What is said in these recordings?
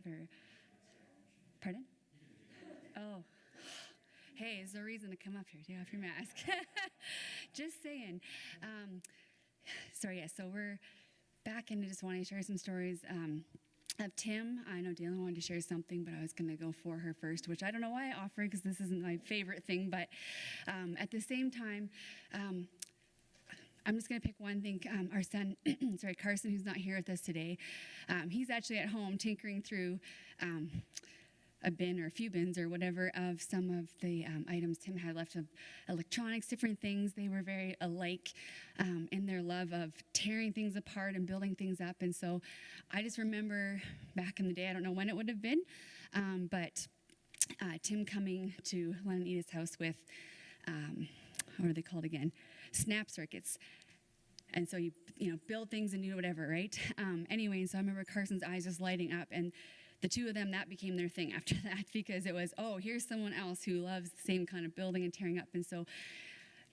or, pardon? Oh, hey, is there a reason to come up here? Take off your mask. Just saying. So we're back into just wanting to share some stories of Tim. I know Dylan wanted to share something, but I was going to go for her first, which I don't know why I offered because this isn't my favorite thing. But at the same time, I'm just going to pick one thing. Our son, Carson, who's not here with us today, he's actually at home tinkering through a bin or a few bins or whatever of some of the items Tim had left of electronics, different things. They were very alike in their love of tearing things apart and building things up. And so I just remember back in the day, I don't know when it would have been, but Tim coming to Len and Edith's house with, what are they called again? Snap circuits. And so you build things and do whatever, right? Anyway, so I remember Carson's eyes just lighting up, and the two of them, that became their thing after that, because it was, oh, here's someone else who loves the same kind of building and tearing up. And so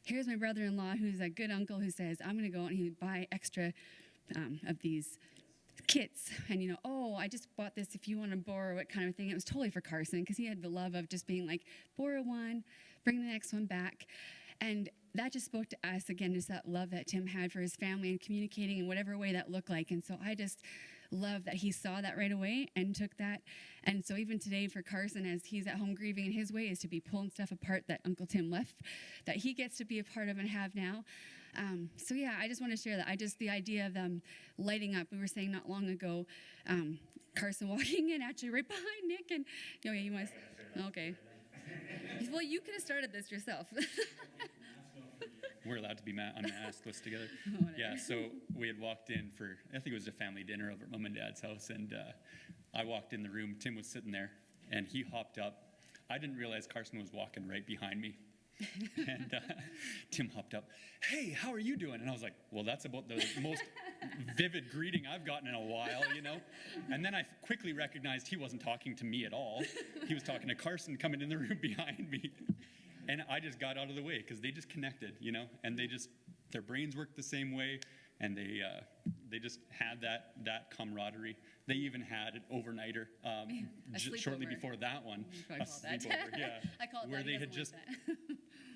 here's my brother-in-law, who's a good uncle, who says, I'm going to go out and he buy extra of these kits. And, oh, I just bought this if you want to borrow it kind of thing. It was totally for Carson, because he had the love of just being like, borrow one, bring the next one back. And that just spoke to us, again, just that love that Tim had for his family and communicating in whatever way that looked like. And so I just love that he saw that right away and took that. And so even today for Carson, as he's at home grieving in his way, is to be pulling stuff apart that Uncle Tim left, that he gets to be a part of and have now. I just want to share that. The idea of them lighting up. We were saying not long ago, Carson walking in actually right behind Nick. And, you must, okay. Well, you could have started this yourself. We're allowed to be unmasked together. Yeah, so we had walked in for, I think it was a family dinner over at Mom and Dad's house, and I walked in the room. Tim was sitting there, and he hopped up. I didn't realize Carson was walking right behind me. And Tim hopped up, hey, how are you doing? And I was like, well, that's about the most vivid greeting I've gotten in a while, And then I quickly recognized he wasn't talking to me at all. He was talking to Carson coming in the room behind me. And I just got out of the way because they just connected, and their brains worked the same way, and they just had that camaraderie. They even had an overnighter shortly before that one. A sleepover, yeah. I call it where that. they had just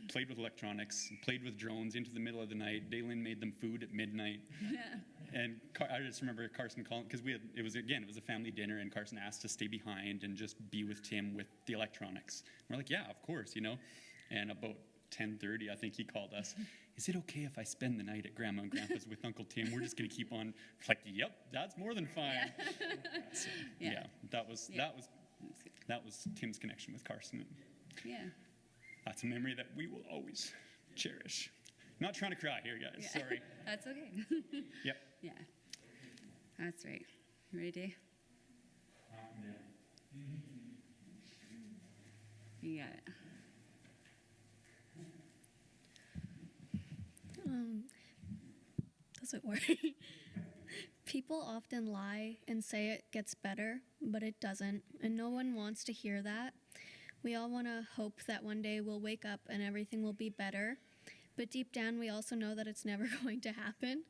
played with electronics, played with drones into the middle of the night. Daylin made them food at midnight. Yeah. And I just remember Carson calling, because it was a family dinner, and Carson asked to stay behind and just be with Tim with the electronics. We're like, yeah, of course, And about 10:30, I think he called us. Is it okay if I spend the night at Grandma and Grandpa's with Uncle Tim? We're just going to keep on. Like, yep, that's more than fine. Yeah. So, that was Tim's connection with Carson. Yeah. That's a memory that we will always cherish. Not trying to cry here, guys. Yeah. Sorry. That's okay. Yep. Yeah. That's right. You ready, Dave? You got it. Doesn't work. People often lie and say it gets better, but it doesn't, and no one wants to hear that. We all want to hope that one day we'll wake up and everything will be better, but deep down we also know that it's never going to happen.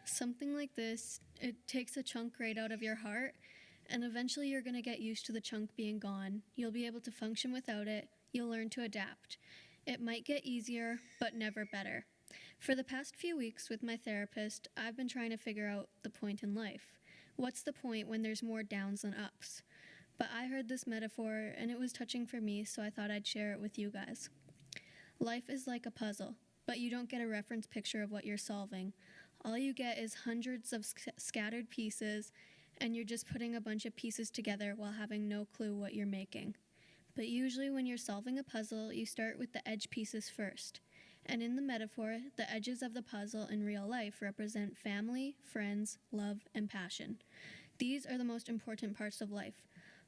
Something like this, it takes a chunk right out of your heart, and eventually you're going to get used to the chunk being gone. You'll be able to function without it. You'll learn to adapt. It might get easier, but never better. For the past few weeks with my therapist, I've been trying to figure out the point in life. What's the point when there's more downs than ups? But I heard this metaphor, and it was touching for me, so I thought I'd share it with you guys. Life is like a puzzle, but you don't get a reference picture of what you're solving. All you get is hundreds of scattered pieces, and you're just putting a bunch of pieces together while having no clue what you're making. But usually when you're solving a puzzle, you start with the edge pieces first. And in the metaphor, the edges of the puzzle in real life represent family, friends, love, and passion. These are the most important parts of life.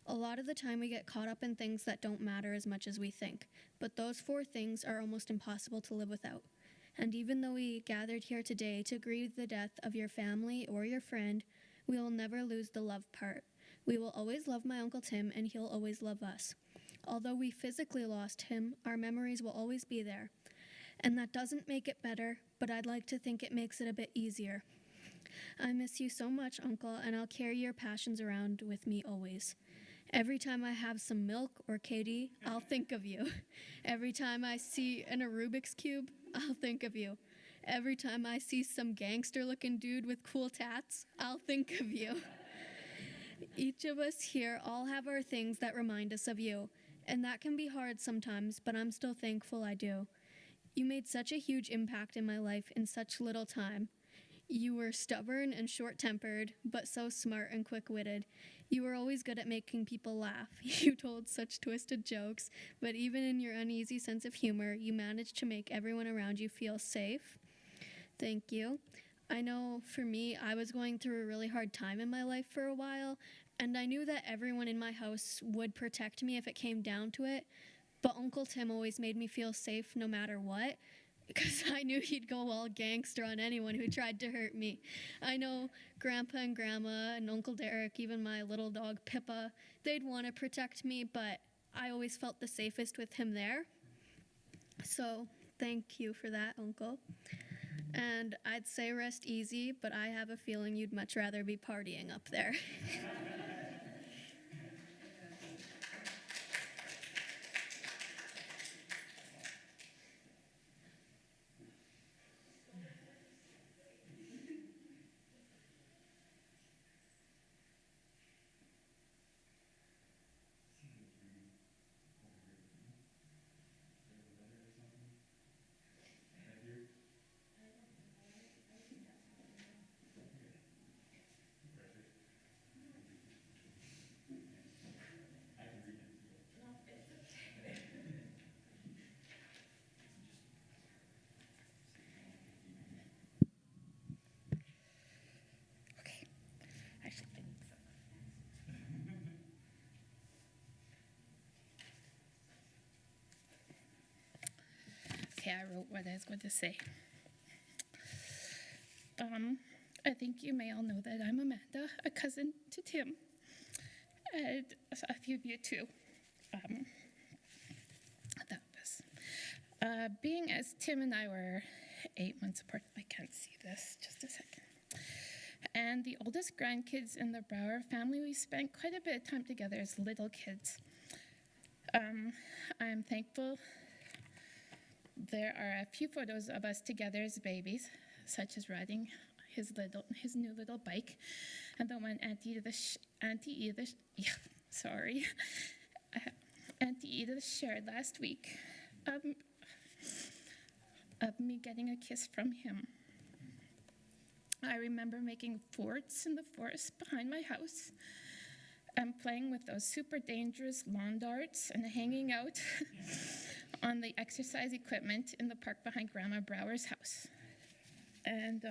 A lot of the time we get caught up in things that don't matter as much as we think, but those four things are almost impossible to live without. And even though we gathered here today to grieve the death of your family or your friend, we will never lose the love part. We will always love my Uncle Tim, and he'll always love us. Although we physically lost him, our memories will always be there. And that doesn't make it better, but I'd like to think it makes it a bit easier. I miss you so much, Uncle, and I'll carry your passions around with me always. Every time I have some milk or Katie, I'll think of you. Every time I see a Rubik's Cube, I'll think of you. Every time I see some gangster-looking dude with cool tats, I'll think of you. Each of us here all have our things that remind us of you, and that can be hard sometimes, but I'm still thankful I do. You made such a huge impact in my life in such little time. You were stubborn and short-tempered, but so smart and quick-witted. You were always good at making people laugh. You told such twisted jokes, but even in your uneasy sense of humor, you managed to make everyone around you feel safe. Thank you. I know for me, I was going through a really hard time in my life for a while, and I knew that everyone in my house would protect me if it came down to it, but Uncle Tim always made me feel safe no matter what, because I knew he'd go all gangster on anyone who tried to hurt me. I know Grandpa and Grandma and Uncle Derek, even my little dog Pippa, they'd want to protect me, but I always felt the safest with him there. So thank you for that, Uncle. And I'd say rest easy, but I have a feeling you'd much rather be partying up there. Okay, I wrote what I was going to say. I think you may all know that I'm Amanda, a cousin to Tim, and a few of you too. Being as Tim and I were 8 months apart, I can't see this, just a second. And the oldest grandkids in the Brouwer family, we spent quite a bit of time together as little kids. I'm thankful there are a few photos of us together as babies, such as riding his new little bike, and the one Auntie Edith shared last week of me getting a kiss from him. I remember making forts in the forest behind my house and playing with those super dangerous lawn darts and hanging out on the exercise equipment in the park behind Grandma Brouwer's house. And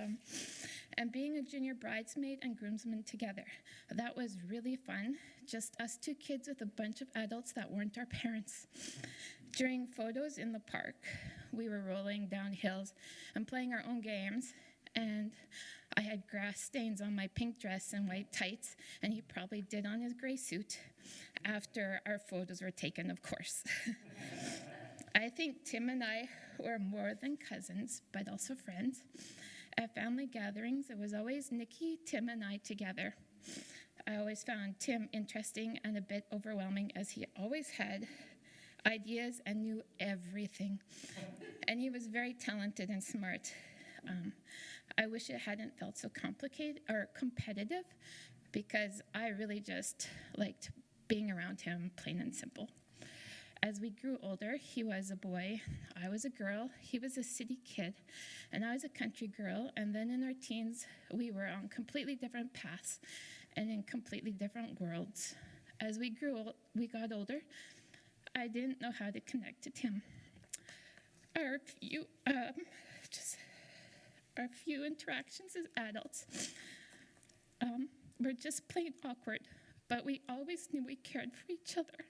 being a junior bridesmaid and groomsman together. That was really fun, just us two kids with a bunch of adults that weren't our parents. During photos in the park, we were rolling down hills and playing our own games, and I had grass stains on my pink dress and white tights, and he probably did on his gray suit after our photos were taken, of course. I think Tim and I were more than cousins, but also friends. At family gatherings, it was always Nikki, Tim, and I together. I always found Tim interesting and a bit overwhelming, as he always had ideas and knew everything. And he was very talented and smart. I wish it hadn't felt so complicated or competitive, because I really just liked being around him, plain and simple. As we grew older, he was a boy, I was a girl, he was a city kid, and I was a country girl. And then in our teens, we were on completely different paths and in completely different worlds. As we got older, I didn't know how to connect to Tim. Our few interactions as adults were just plain awkward, but we always knew we cared for each other.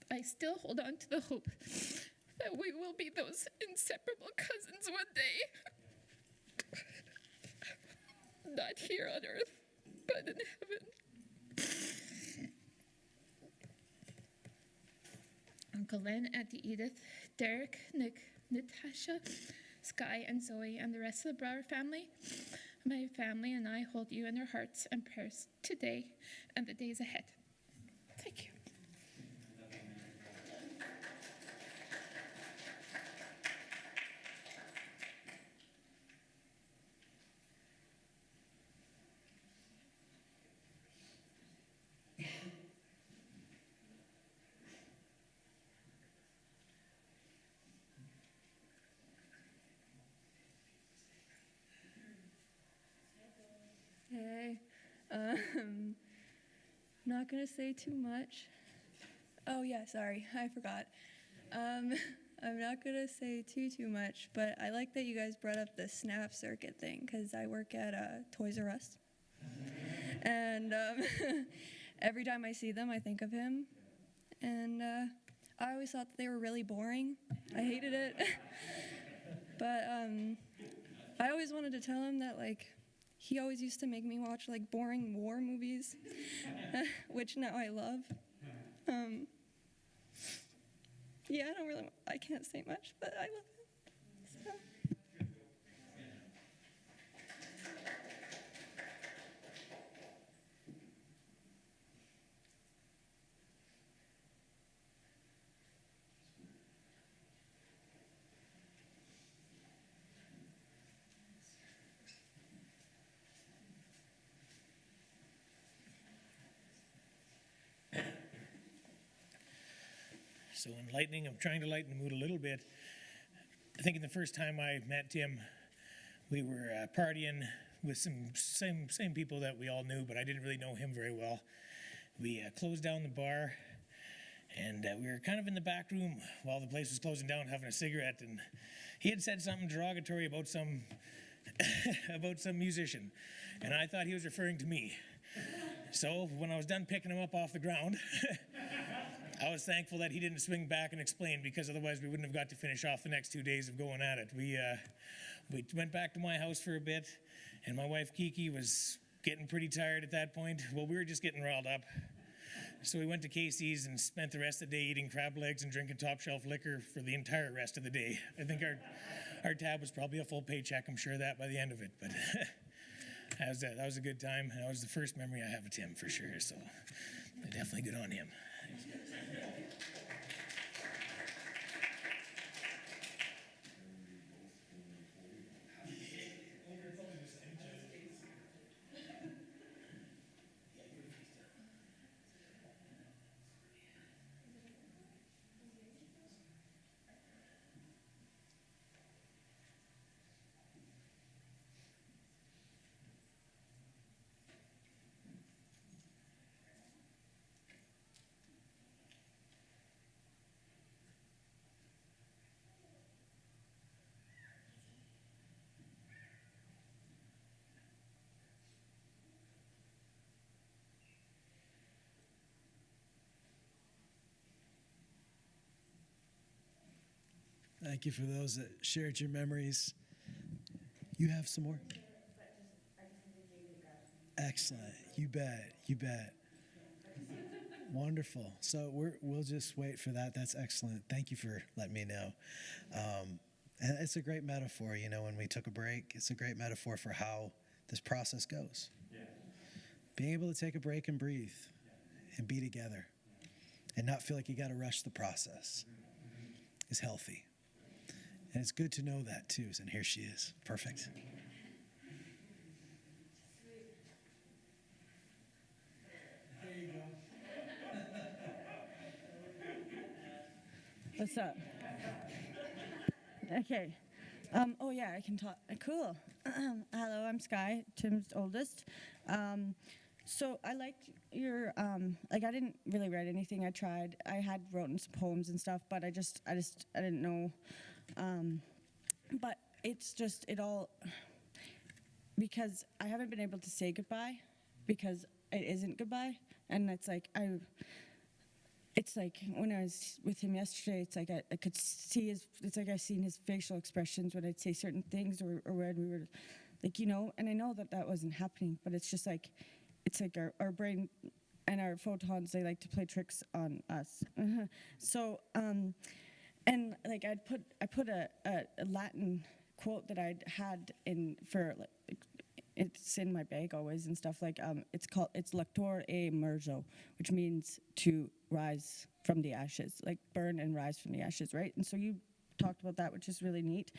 I still hold on to the hope that we will be those inseparable cousins one day. Not here on earth, but in heaven. Uncle Len, Auntie Edith, Derek, Nick, Natasha, Sky, and Zoe, and the rest of the Brouwer family. My family and I hold you in our hearts and prayers today and the days ahead. Thank you. Hey, not gonna say too much. Oh yeah, sorry, I forgot. I'm not gonna say too much, but I like that you guys brought up the snap circuit thing because I work at Toys R Us, and every time I see them, I think of him, and I always thought that they were really boring. I hated it, but I always wanted to tell him that like. He always used to make me watch like boring war movies, which now I love. Yeah, I can't say much, but I love him. So. So I'm trying to lighten the mood a little bit. I think the first time I met Tim, we were partying with some same people that we all knew, but I didn't really know him very well. We closed down the bar, and we were kind of in the back room while the place was closing down having a cigarette, and he had said something derogatory about some about some musician, and I thought he was referring to me. So when I was done picking him up off the ground, I was thankful that he didn't swing back and explain, because otherwise we wouldn't have got to finish off the next 2 days of going at it. We went back to my house for a bit, and my wife Kiki was getting pretty tired at that point. Well, we were just getting riled up. So we went to Casey's and spent the rest of the day eating crab legs and drinking top shelf liquor for the entire rest of the day. I think our tab was probably a full paycheck, I'm sure of that by the end of it. But that was a good time. That was the first memory I have of Tim for sure. So definitely good on him. Thank you for those that shared your memories. You have some more? Excellent. You bet. You bet. Wonderful. So we'll just wait for that. That's excellent. Thank you for letting me know. And it's a great metaphor, when we took a break, it's a great metaphor for how this process goes. Yeah. Being able to take a break and breathe and be together and not feel like you got to rush the process is healthy. And it's good to know that too. And here she is. Perfect. There you go. What's up? Okay. Oh yeah, I can talk. Cool. Hello, I'm Sky, Tim's oldest. So I liked your I didn't really write anything. I tried. I had written some poems and stuff, but I didn't know. But it's just it all because I haven't been able to say goodbye because it isn't goodbye, and it's like when I was with him yesterday, it's like I could see it's like I seen his facial expressions when I'd say certain things or when we were like, and I know that wasn't happening, but it's just like, it's like our brain and our photons, they like to play tricks on us. So, and like I put a Latin quote that I'd had in for like, it's in my bag always and stuff, like it's lector e emergo, which means to rise from the ashes, like burn and rise from the ashes, right? And so you talked about that, which is really neat.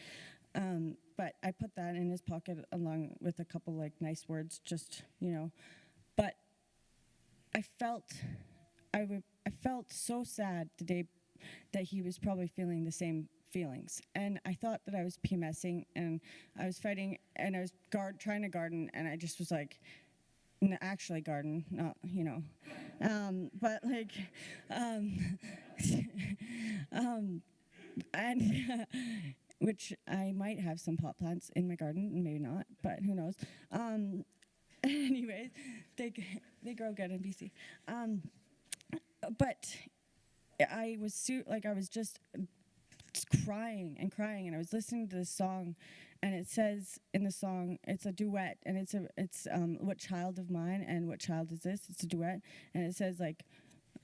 But I put that in his pocket along with a couple like nice words, just, you know. But I felt so sad the day that he was probably feeling the same feelings, and I thought that I was PMSing, and I was fighting, and I was trying to garden, and I just was like, actually garden, not, you know, but like, and which I might have some pot plants in my garden, and maybe not, but who knows. Anyways, they grow good in BC. But I was I was just crying and crying, and I was listening to this song, and it says in the song, it's a duet, and it's what child of mine, and what child is this? It's a duet, and it says like,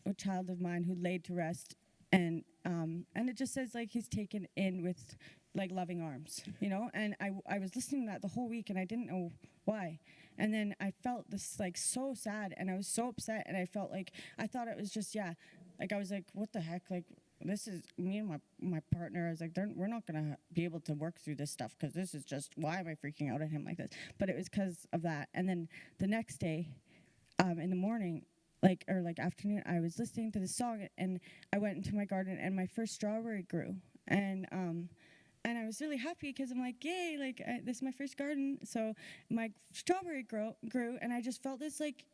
what child of mine who laid to rest, and it just says like he's taken in with like loving arms, you know. And I was listening to that the whole week, and I didn't know why. And then I felt this like so sad, and I was so upset, and I felt like I thought it was just like I was like, what the heck, like this is me and my partner. I was like, we're not gonna be able to work through this stuff, because this is just, why am I freaking out at him like this? But it was because of that. And then the next day, in the morning, like afternoon, I was listening to the song, and I went into my garden, and my first strawberry grew, and I was really happy, because I'm like, yay, like this is my first garden. So my strawberry grew, and I just felt this like,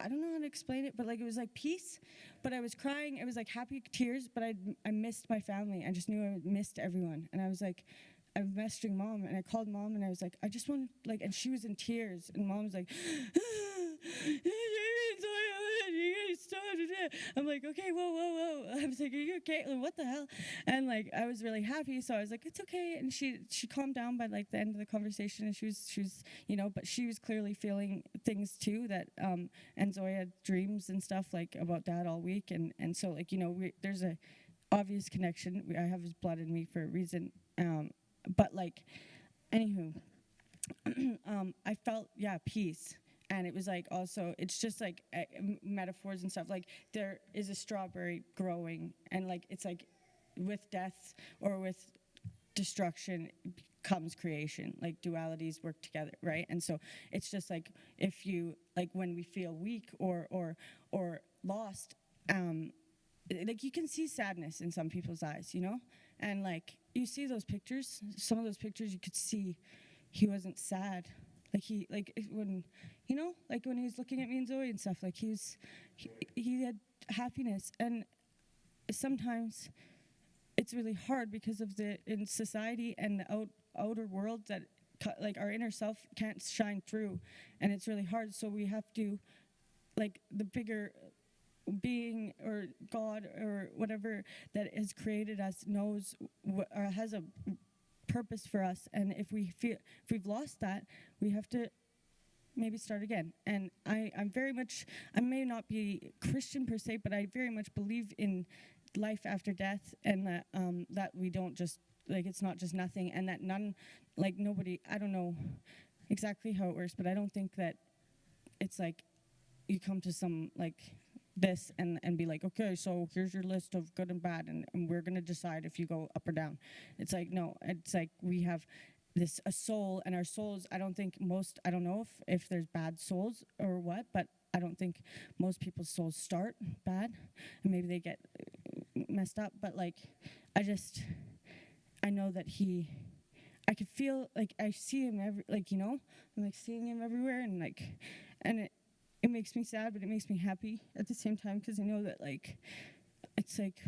I don't know how to explain it, but like it was like peace. But I was crying. It was like happy tears, but I missed my family. I just knew I missed everyone. And I was like, I was messaging Mom, and I called Mom, and I was like, I just want, like, and she was in tears, and Mom was like, I'm like, okay, whoa. I was like, are you okay? Like, what the hell? And like, I was really happy, so I was like, it's okay. And she calmed down by like the end of the conversation, and she was, you know, but she was clearly feeling things too, that and Zoya had dreams and stuff like about Dad all week, and so like, you know, there's a obvious connection. I have his blood in me for a reason, but like, anywho, I felt peace. And it was like, also, it's just like metaphors and stuff. Like, there is a strawberry growing, and like, it's like with death or with destruction comes creation. Like, dualities work together, right? And so it's just like, if you, like, when we feel weak or lost, like, you can see sadness in some people's eyes, you know? And like, you see those pictures, some of those pictures, you could see he wasn't sad. Like when, you know, like when he was looking at me and Zoe and stuff, like he had happiness. And sometimes it's really hard because of in society and the outer world, that like our inner self can't shine through, and it's really hard. So we have to, like, the bigger being or God or whatever that has created us knows or has a purpose for us, and if we've lost that, we have to maybe start again. And I'm very much, I may not be Christian per se, but I very much believe in life after death, and that we don't just, like, it's not just nothing, and that nobody, I don't know exactly how it works, but I don't think that it's like you come to some like this and be like, okay, so here's your list of good and bad, and we're going to decide if you go up or down. It's like, no, it's like we have a soul, and our souls, I don't know if there's bad souls or what, but I don't think most people's souls start bad, and maybe they get messed up, but like, I know that I could feel, like, I see him I'm like seeing him everywhere, and like, and it makes me sad, but it makes me happy at the same time, because I know that, like, it's like,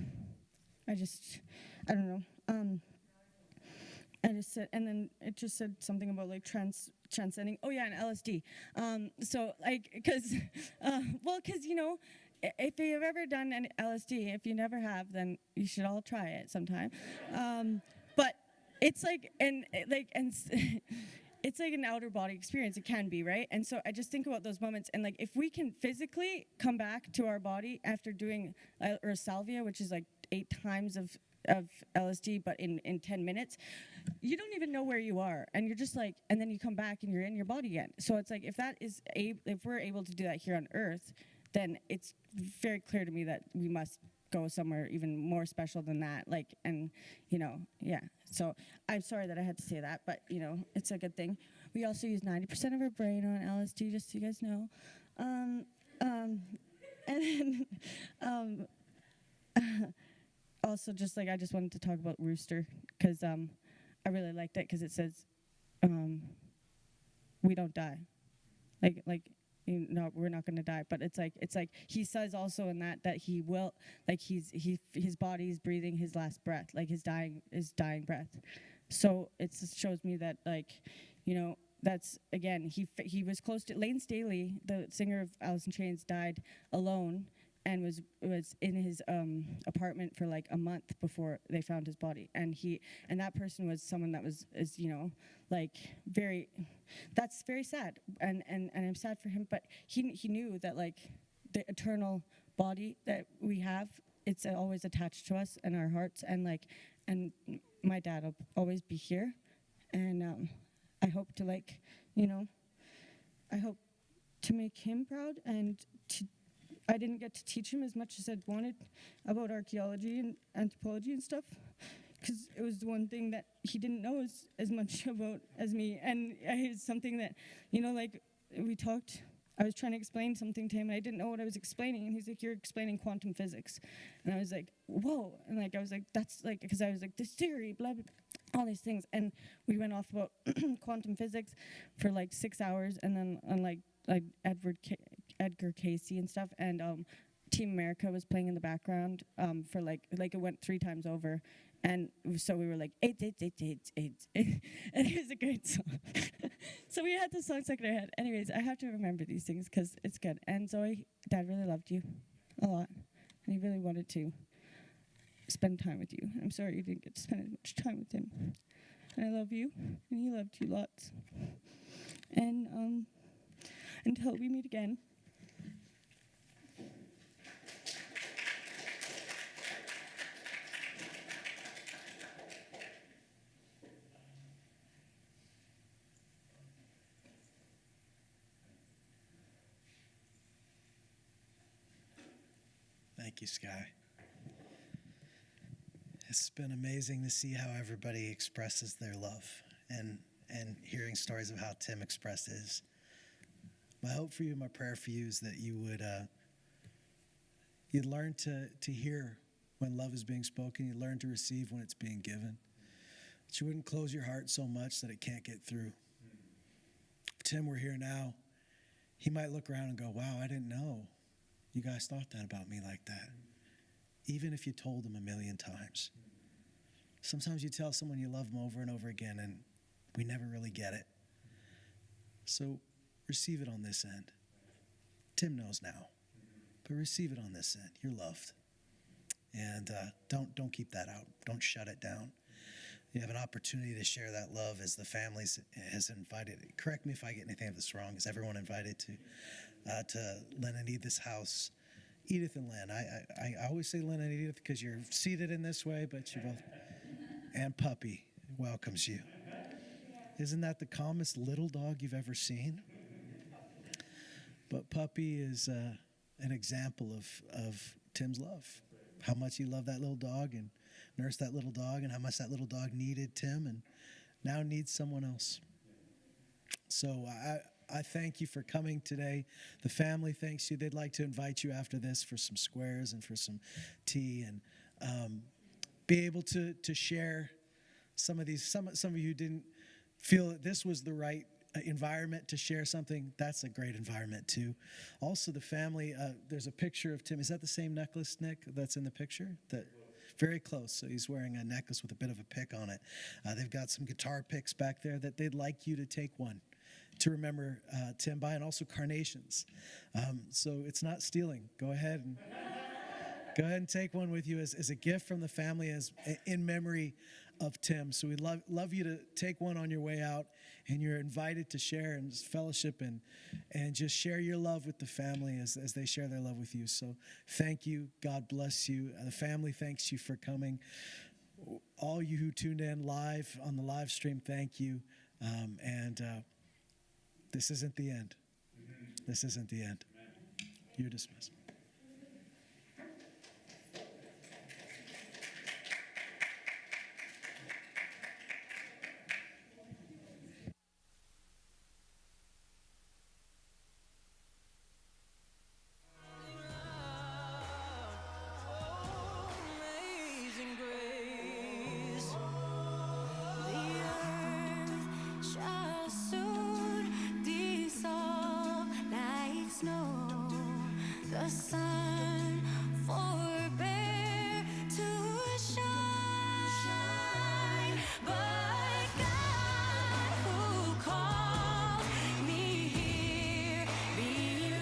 I don't know. I just said, and then it just said something about like transcending. Oh yeah, and LSD. So like, because you know, if you've ever done an LSD, if you never have, then you should all try it sometime. But it's like, it's like an outer body experience. It can be, right? And so I just think about those moments, and like if we can physically come back to our body after doing or salvia, which is like 8 times of LSD, but in 10 minutes, you don't even know where you are, and you're just like, and then you come back and you're in your body again. So it's like if we're able to do that here on Earth, then it's very clear to me that we must go somewhere even more special than that. Like, and yeah. So I'm sorry that I had to say that, but it's a good thing. We also use 90% of our brain on LSD, just so you guys know. And then also, just like I just wanted to talk about Rooster, because I really liked it because it says we don't die, like we're not going to die, but it's like he says also in that he will, like his body is breathing his last breath, like his dying breath. So it shows me that, like, that's, again, he was close to Lane Staley, the singer of Alice in Chains, died alone and was in his apartment for like a month before they found his body, and that person was someone that is like very, that's very sad, and I'm sad for him, but he knew that, like, the eternal body that we have, it's always attached to us and our hearts, and my dad will always be here, and I hope to, like, I hope to make him proud, and I didn't get to teach him as much as I'd wanted about archaeology and anthropology and stuff, because it was the one thing that he didn't know as much about as me. And it's something that, like, we talked, I was trying to explain something to him, and I didn't know what I was explaining, and he's like, you're explaining quantum physics. And I was like, whoa. And like I was like, that's like, because I was like, this theory, blah, blah, all these things. And we went off about quantum physics for like 6 hours, and then on like Edgar Casey and stuff, and Team America was playing in the background for like it went 3 times over, and so we were like AIDS, and it was a great song. So we had the song stuck in our head. Anyways, I have to remember these things because it's good. And Zoe, Dad really loved you a lot, and he really wanted to spend time with you. I'm sorry you didn't get to spend as much time with him. And I love you, and he loved you lots. And until we meet again. Thank you, Sky. It's been amazing to see how everybody expresses their love, and hearing stories of how Tim expressed his. My hope for you, my prayer for you, is that you would you'd learn to hear when love is being spoken. You'd learn to receive when it's being given. That you wouldn't close your heart so much that it can't get through. If Tim were here now, he might look around and go, wow, I didn't know you guys thought that about me like that. Even if you told them 1,000,000 times. Sometimes you tell someone you love them over and over again, and we never really get it. So receive it on this end. Tim knows now, but receive it on this end. You're loved. And don't keep that out. Don't shut it down. You have an opportunity to share that love as the families has invited. Correct me if I get anything of this wrong. Is everyone invited to Lynn and Edith's house? Edith and Lynn. I always say Lynn and Edith because you're seated in this way, but you're both. And Puppy welcomes you. Isn't that the calmest little dog you've ever seen? But Puppy is an example of Tim's love. How much he loved that little dog and nursed that little dog, and how much that little dog needed Tim and now needs someone else. So I thank you for coming today. The family thanks you. They'd like to invite you after this for some squares and for some tea, and be able to share some of these. Some of you didn't feel that this was the right environment to share something. That's a great environment too. Also, the family, there's a picture of Tim. Is that the same necklace, Nick, that's in the picture? Very close. So he's wearing a necklace with a bit of a pick on it. They've got some guitar picks back there that they'd like you to take one to remember Tim by, and also carnations. So it's not stealing. Go ahead and take one with you as a gift from the family, as in memory of Tim. So we'd love you to take one on your way out. and you're invited to share and fellowship and just share your love with the family as they share their love with you. So thank you. God bless you. The family thanks you for coming. All you who tuned in live on the live stream, thank you. This isn't the end. This isn't the end. You're dismissed.